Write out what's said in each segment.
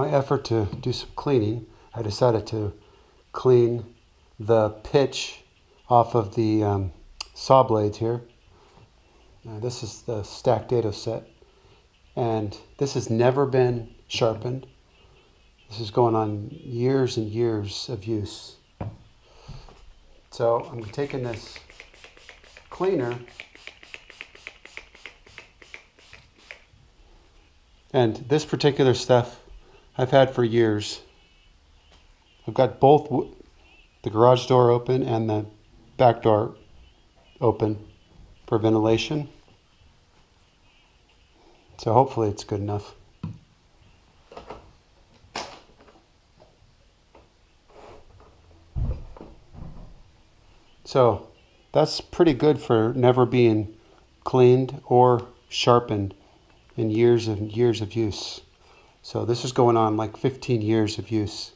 my effort to do some cleaning, I decided to clean the pitch off of the saw blades here. This is the stacked dado set, and this has never been sharpened. This is going on years and years of use. So I'm taking this cleaner and this particular stuff I've had for years. I've got both the garage door open and the back door open for ventilation. So hopefully it's good enough. So that's pretty good for never being cleaned or sharpened in years and years of use. So this is going on like 15 years of use.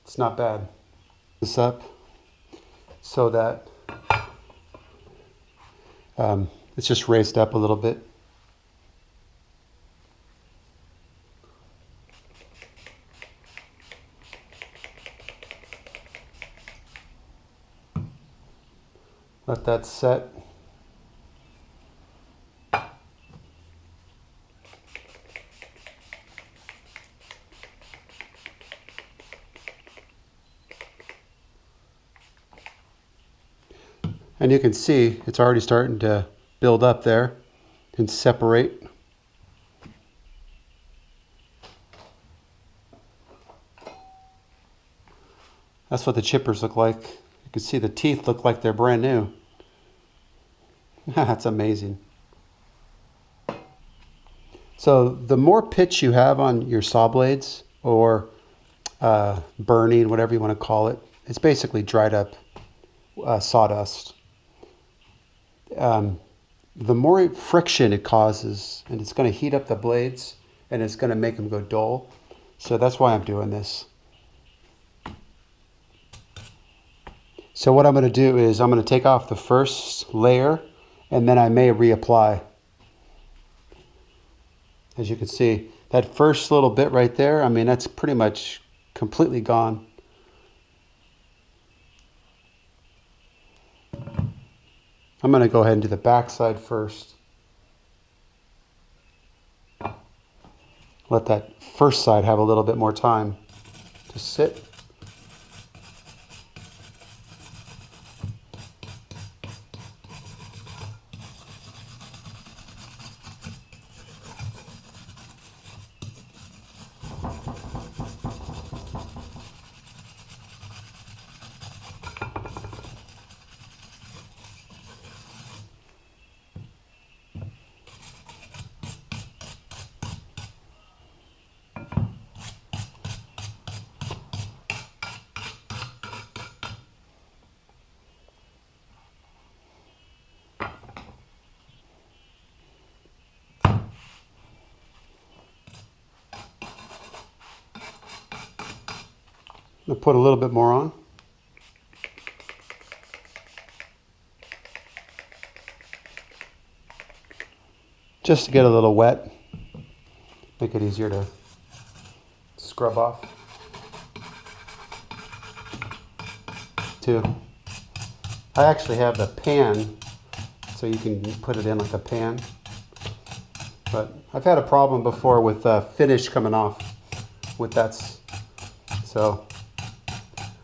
It's not bad. This up so that it's just raised up a little bit. Let that set. And you can see it's already starting to build up there and separate. That's what the chippers look like. You can see the teeth look like they're brand new. That's amazing. So the more pitch you have on your saw blades, or burning, whatever you want to call it, it's basically dried up sawdust. The more friction it causes, and it's going to heat up the blades, and it's going to make them go dull. So that's why I'm doing this. So what I'm going to do is I'm going to take off the first layer, and then I may reapply. As you can see, that first little bit right there, I mean, that's pretty much completely gone. I'm going to go ahead and do the back side first. Let that first side have a little bit more time to sit. I'm going to put a little bit more on. Just to get a little wet. Make it easier to scrub off. Too. I actually have the pan, so you can put it in like a pan. But I've had a problem before with finish coming off with that. So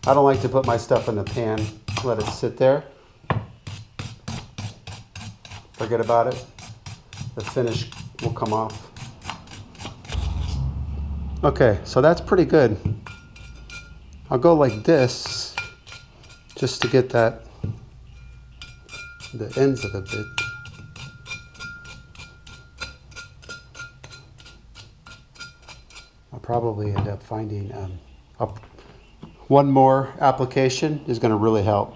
I don't like to put my stuff in the pan, let it sit there. Forget about it. The finish will come off. Okay, so that's pretty good. I'll go like this just to get that, the ends of the bit. I'll probably end up finding one more application is going to really help.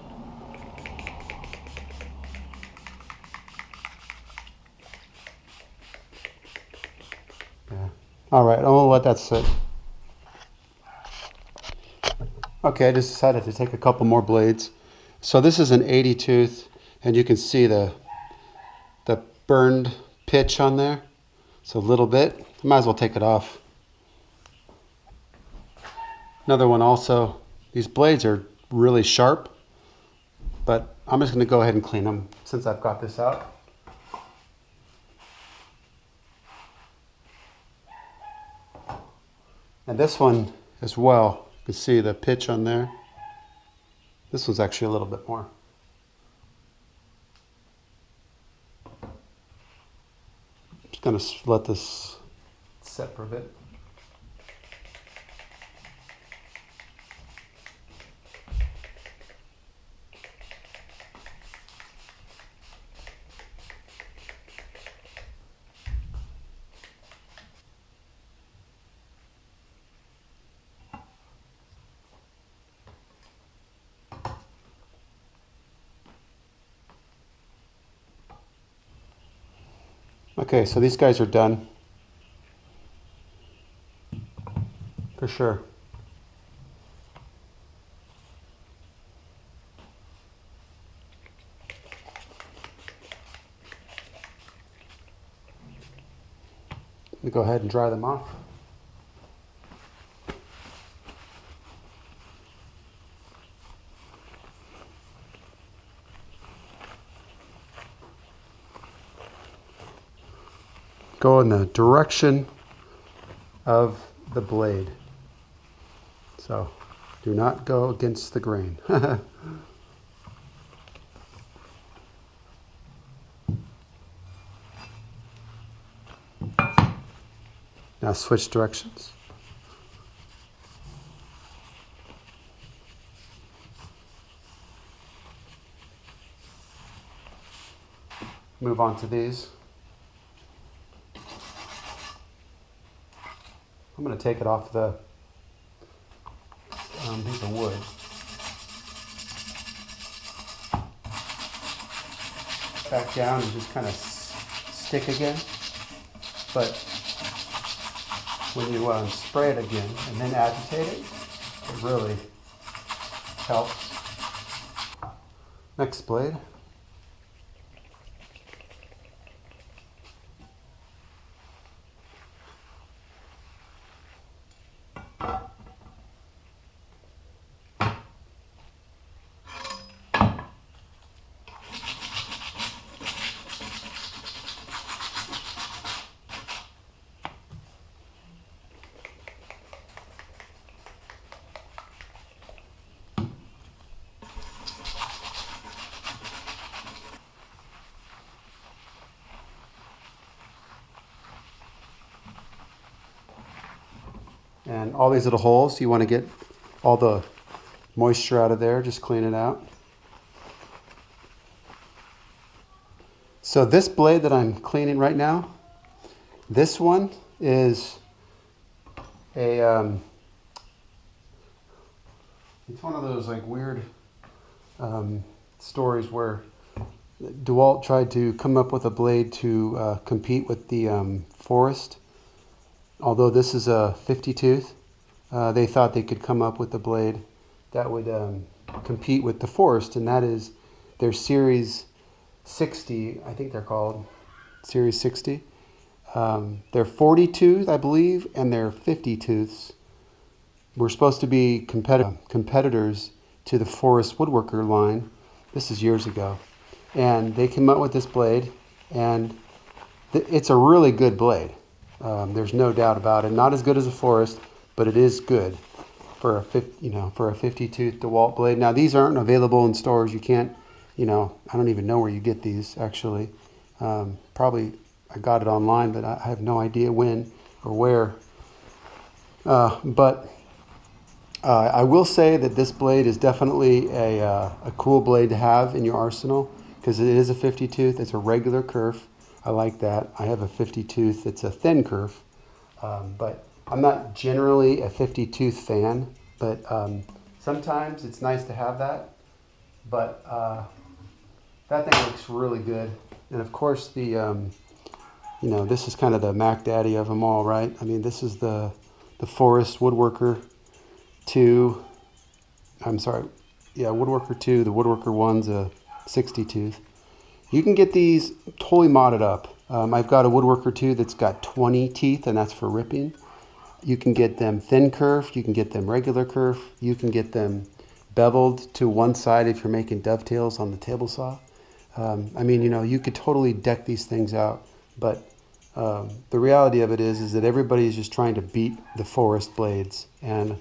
Yeah. All right, I'm going to let that sit. Okay, I just decided to take a couple more blades. So this is an 80 tooth, and you can see the the burned pitch on there. So a little bit. Might as well take it off. Another one also, these blades are really sharp, but I'm just going to go ahead and clean them since I've got this out. And this one as well, you can see the pitch on there. This one's actually a little bit more. Just going to let this set for a bit. Okay, so these guys are done. For sure. Let me go ahead and dry them off. Go in the direction of the blade. So do not go against the grain. Now switch directions. Move on to these. I'm going to take it off the piece of wood. Back down and just kind of stick again. But when you spray it again and then agitate it, it really helps. Next blade. And all these little holes, you want to get all the moisture out of there, just clean it out. So this blade that I'm cleaning right now, this one is a, it's one of those like weird stories where DeWalt tried to come up with a blade to compete with the Forest. Although this is a 50 tooth, they thought they could come up with a blade that would compete with the Forest, and that is their Series 60, I think they're called, Series 60. They're 40 tooth, I believe, and they're 50 tooths. We're supposed to be competitors to the Forest Woodworker line. This is years ago. And they came up with this blade, and it's a really good blade. There's no doubt about it. Not as good as a Forest, but it is good for a 50 tooth DeWalt blade. Now these aren't available in stores. You can't, I don't even know where you get these actually. Probably I got it online, but I have no idea when or where. But I will say that this blade is definitely a cool blade to have in your arsenal because it is a 50 tooth. It's a regular kerf. I like that. I have a 50 tooth. It's a thin kerf, but I'm not generally a 50 tooth fan. But sometimes it's nice to have that. But that thing looks really good. And of course, the this is kind of the Mac Daddy of them all, right? I mean, this is the Forest Woodworker 2. I'm sorry, yeah, Woodworker 2. The Woodworker 1's a 60 tooth. You can get these totally modded up. I've got a Woodworker 2 that's got 20 teeth, and that's for ripping. You can get them thin curved, you can get them regular curve, you can get them beveled to one side if you're making dovetails on the table saw. I mean, you know, you could totally deck these things out, but the reality of it is that everybody's just trying to beat the forest blades, and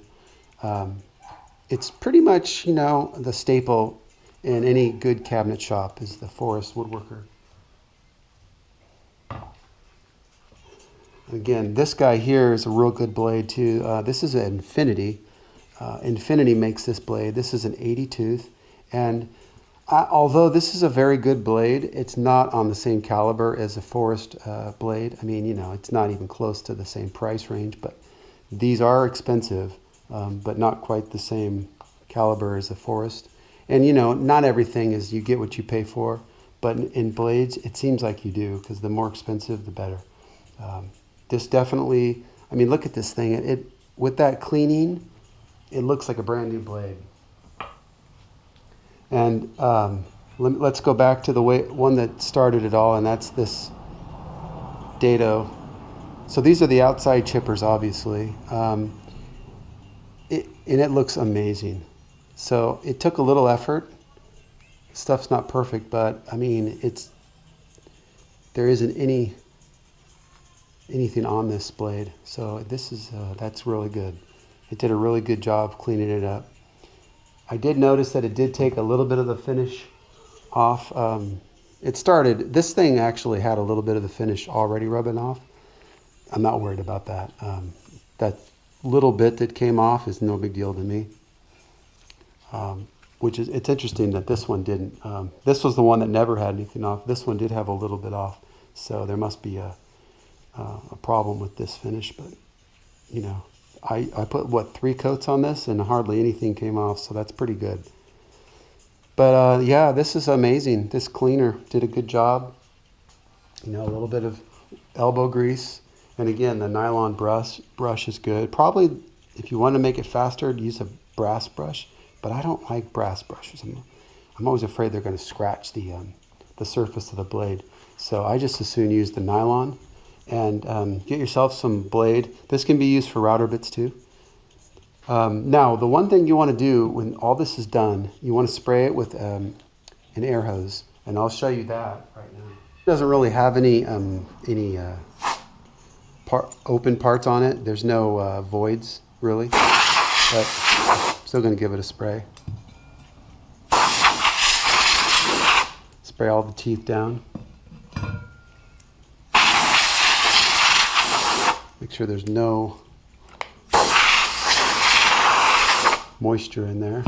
it's pretty much, you know, the staple in any good cabinet shop is the forest woodworker. Again, this guy here is a real good blade too. This is an Infinity. Infinity makes this blade. This is an 80 tooth, and although this is a very good blade, it's not on the same caliber as a forest blade. I mean, you know, it's not even close to the same price range, but these are expensive, but not quite the same caliber as a forest. And, you know, not everything is you get what you pay for, but in blades, it seems like you do, because the more expensive, the better. This definitely, I mean, look at this thing. It with that cleaning, it looks like a brand new blade. And let's go back to the one that started it all, and that's this dado. So these are the outside chippers, obviously. And it looks amazing. So it took a little effort. Stuff's not perfect, but I mean, there isn't anything on this blade. So this is that's really good. It did a really good job cleaning it up. I did notice that it did take a little bit of the finish off. This thing actually had a little bit of the finish already rubbing off. I'm not worried about that. That little bit that came off is no big deal to me. It's interesting that this one didn't. This was the one that never had anything off. This one did have a little bit off. So there must be a problem with this finish, but you know, I put, what, 3 coats on this and hardly anything came off, so that's pretty good. But yeah, this is amazing. This cleaner did a good job. You know, a little bit of elbow grease, and again, the nylon brush is good. Probably, if you want to make it faster, use a brass brush, but I don't like brass brushes. I'm always afraid they're going to scratch the surface of the blade, so I just as soon use the nylon. And get yourself some blade. This can be used for router bits too. Now, the one thing you want to do when all this is done, you want to spray it with an air hose, and I'll show you that right now. It doesn't really have any open parts on it. There's no voids really, but I'm still going to give it a spray. Spray all the teeth down. Make sure there's no moisture in there.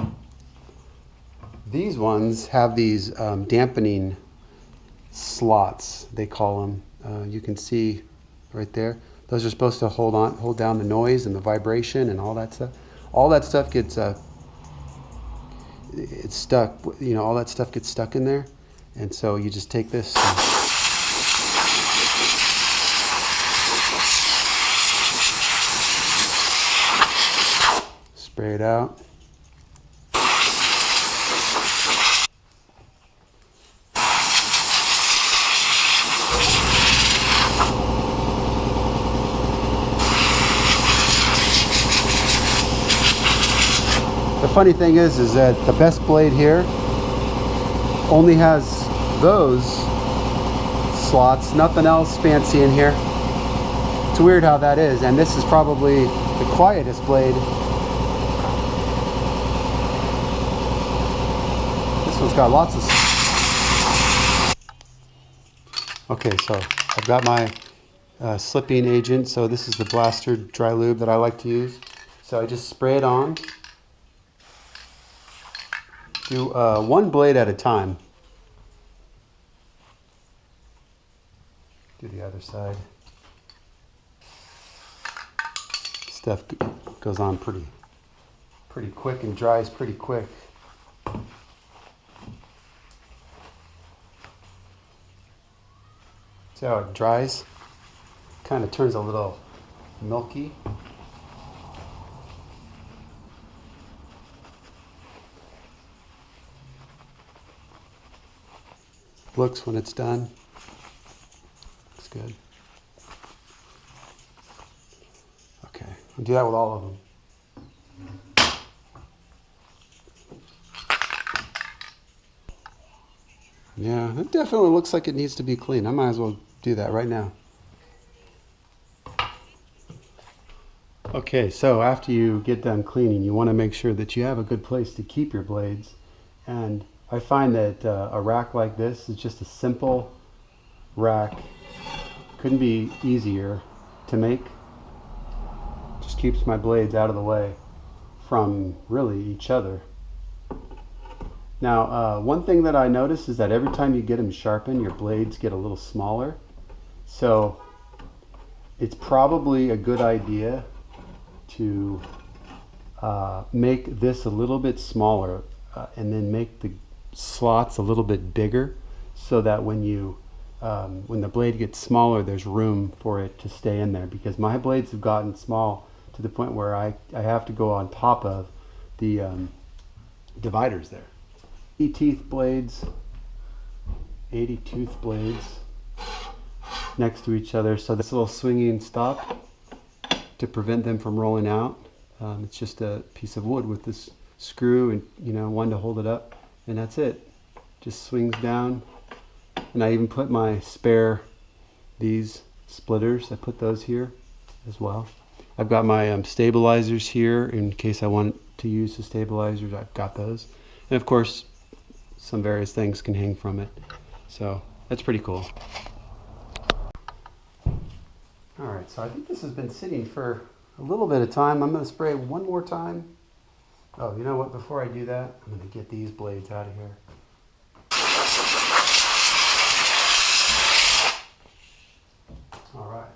These ones have these dampening slots, they call them. You can see right there. Those are supposed to hold down the noise and the vibration and all that stuff. All that stuff gets it's stuck. You know, all that stuff gets stuck in there, and so you just take this. Spray it out. The funny thing is that the best blade here only has those slots, nothing else fancy in here. It's weird how that is, and this is probably the quietest blade. This one's got lots of... Okay, so I've got my slipping agent. So this is the Blaster dry lube that I like to use. So I just spray it on. Do one blade at a time. Do the other side. Stuff goes on pretty quick and dries pretty quick. See how it dries? Kind of turns a little milky. Looks when it's done. Looks good. Okay. do that with all of them. Yeah, it definitely looks like it needs to be clean. I might as well do that right now. Okay, so after you get done cleaning, you want to make sure that you have a good place to keep your blades. And I find that a rack like this is just a simple rack. Couldn't be easier to make. Just keeps my blades out of the way from really each other. Now, one thing that I notice is that every time you get them sharpened, your blades get a little smaller. So it's probably a good idea to make this a little bit smaller and then make the slots a little bit bigger, so that when the blade gets smaller, there's room for it to stay in there. Because my blades have gotten small to the point where I have to go on top of the dividers there. 80 teeth blades, 80 tooth blades next to each other. So this little swinging stop to prevent them from rolling out. It's just a piece of wood with this screw and one to hold it up, and that's it. Just swings down. And I even put my spare, these splitters, I put those here as well. I've got my stabilizers here in case I want to use the stabilizers. I've got those. And of course, some various things can hang from it. So that's pretty cool. All right, so I think this has been sitting for a little bit of time. I'm going to spray one more time. Oh, you know what? Before I do that, I'm going to get these blades out of here. All right.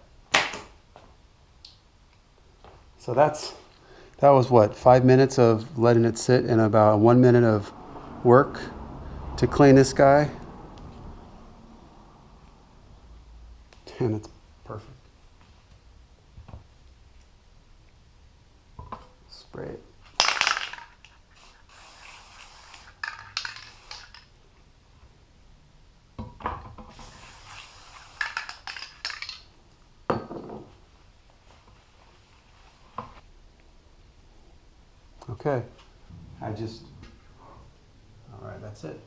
So that was what, 5 minutes of letting it sit and about 1 minute of work to clean this guy. And it's perfect. Spray it. Okay, all right, that's it.